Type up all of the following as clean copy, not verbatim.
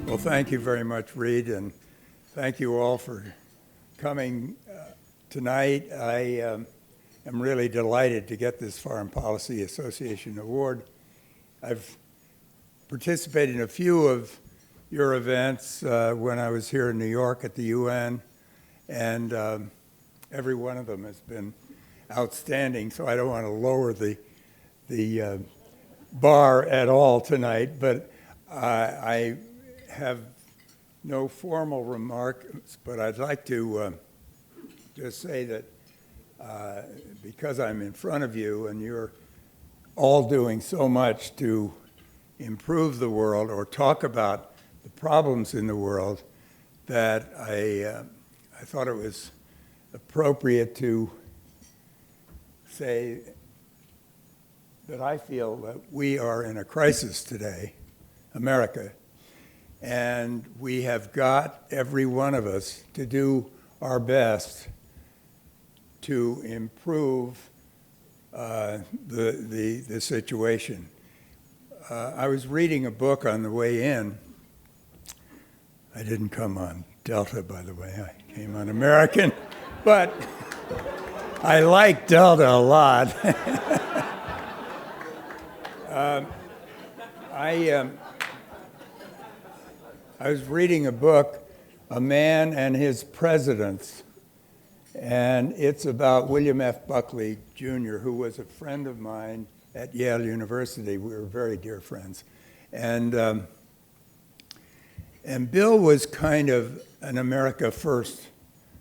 Well, thank you very much, Reed, and thank you all for coming tonight. I am really delighted to get this Foreign Policy Association Award. I've participated in a few of your events when I was here in New York at the UN, and every one of them has been outstanding, so I don't want to lower the bar at all tonight, but I have no formal remarks, but I'd like to just say that because I'm in front of you and you're all doing so much to improve the world or talk about the problems in the world, that I thought it was appropriate to say that I feel that we are in a crisis today, America, and we have got, every one of us, to do our best to improve the situation. I was reading a book on the way in. I didn't come on Delta, by the way. I came on American, but I like Delta a lot. I was reading a book, A Man and His Presidents, and it's about William F. Buckley, Jr., who was a friend of mine at Yale University. We were very dear friends. And Bill was kind of an America First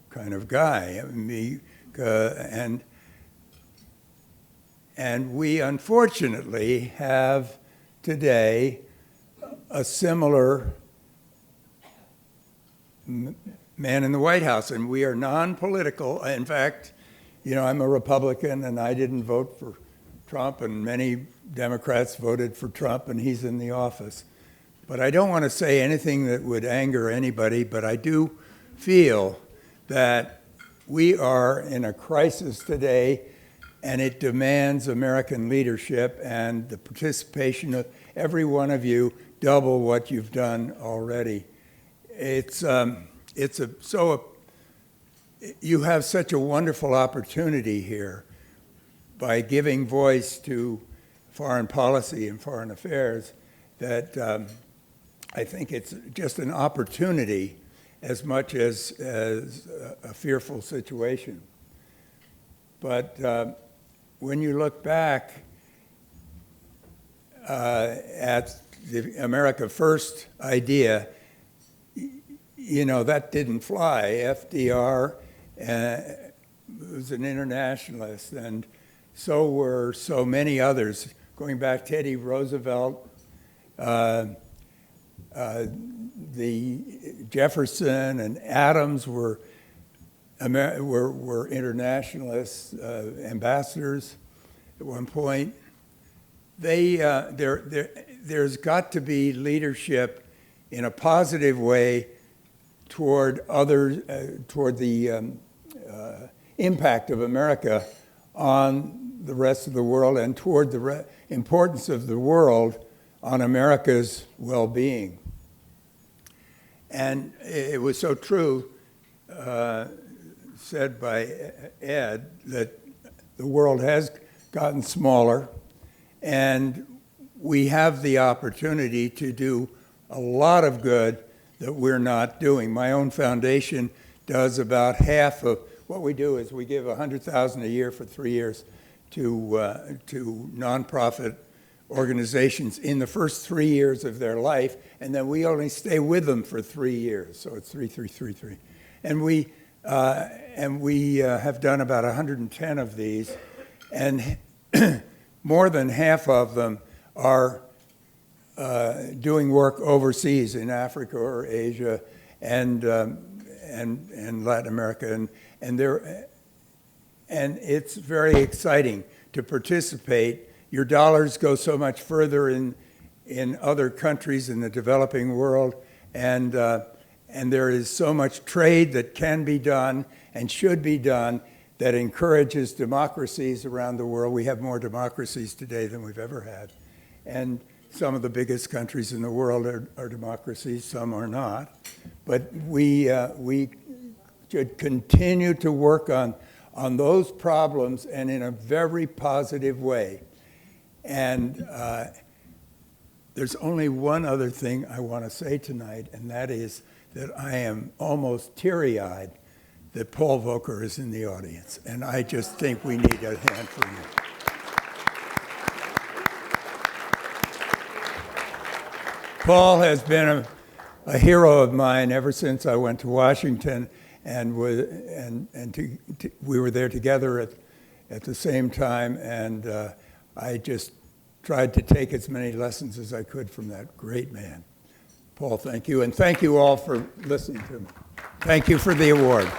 kind of guy. And we unfortunately have today a similar man in the White House, and we are non-political. In fact, you know, I'm a Republican, and I didn't vote for Trump, and many Democrats voted for Trump, and he's in the office. But I don't want to say anything that would anger anybody, but I do feel that we are in a crisis today, and it demands American leadership and the participation of every one of you, double what you've done already. You have such a wonderful opportunity here by giving voice to foreign policy and foreign affairs that I think it's just an opportunity as much as a fearful situation. But when you look back at the America First idea, you know, that didn't fly. FDR was an internationalist, and so were so many others. Going back, Teddy Roosevelt, the Jefferson and Adams were internationalists, ambassadors at one point. There's got to be leadership in a positive way toward the impact of America on the rest of the world and toward the importance of the world on America's well-being. And it was so true, said by Ed, that the world has gotten smaller, and we have the opportunity to do a lot of good that we're not doing. My own foundation does about half of what we do. Is we give $100,000 a year for 3 years to nonprofit organizations in the first 3 years of their life, and then we only stay with them for 3 years. So it's 3, 3, 3, 3. And we have done about 110 of these, and more than half of them are doing work overseas in Africa or Asia and Latin America, and it's very exciting to participate. Your dollars go so much further in other countries in the developing world, and there is so much trade that can be done and should be done that encourages democracies around the world. We have more democracies today than we've ever had. And some of the biggest countries in the world are democracies, some are not. But we should continue to work on those problems and in a very positive way. And there's only one other thing I want to say tonight, and that is that I am almost teary-eyed that Paul Volcker is in the audience. And I just think we need a hand for you. Paul has been a hero of mine ever since I went to Washington, and we were there together at the same time, and I just tried to take as many lessons as I could from that great man. Paul, thank you, and thank you all for listening to me. Thank you for the award.